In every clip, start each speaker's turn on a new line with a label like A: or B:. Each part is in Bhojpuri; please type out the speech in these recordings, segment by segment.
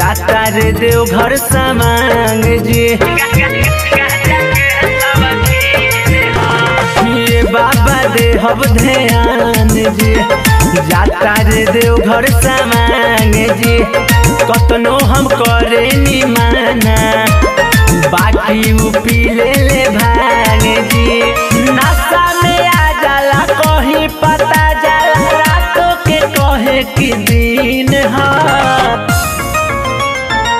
A: जाता रे देवघर सामांग जी। ये बाबा दे हब ध्यान जी, जाता रे देवघर सामांग जी। कतनो हम करे नी माना, बाकी वो पी ले भांग जी। नशा में आ जाला कहीं पता जाला, रातों के कहे कि दिन है।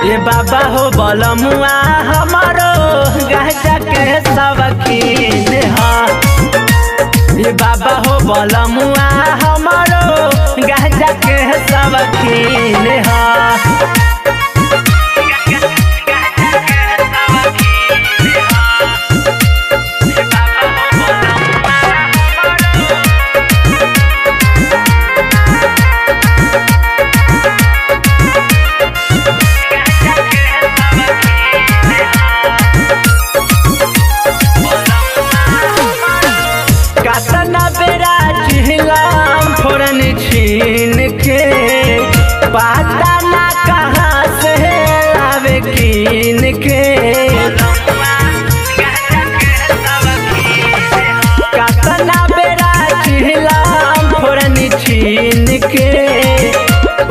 A: ये बाबा हो बलमुआ हमारो गाजा के शौकीन है। ये बाबा हो बलमुआ हमारो गाजा के शौकीन है। कतना बेरा चिहलाम फोरन छीन के, पता ना कहाँ से लावे कीन के। कतना बेरा चिहलाम फोरन छीन के,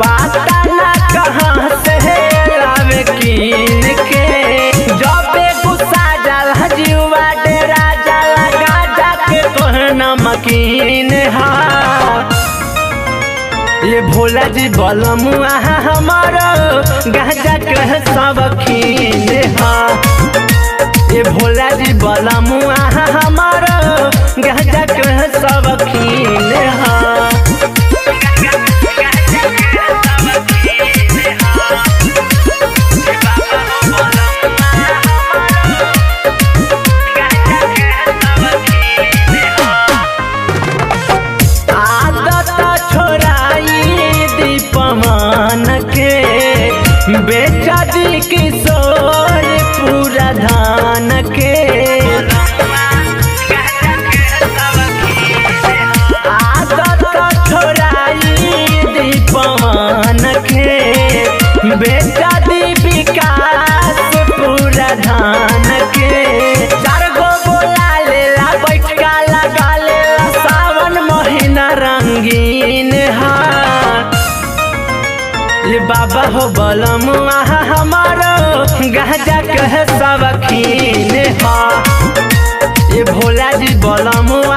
A: पता ना कहाँ से लावे कीन के। जब गुस्सा जाला जीवा डेरा जाला, गाजा के कहना मकीन है। ये भोला जी बलमुआ हमारो गाजा के शौकीन है। ये भोला जी बलमुआ हमारो गाजा के शौकीन है। बेचा दी किशोर पूरा धान के, आदत छोड़ाई दी पवन के। बेचा दी विकास पूरा धान के। चार गो बोला लेला बैठका लगा लेला, सावन महीना रंगीन है। ये बाबा हो बलमुआ हमारो गाजा के शौकीन है। ये भोला जी बलमुआ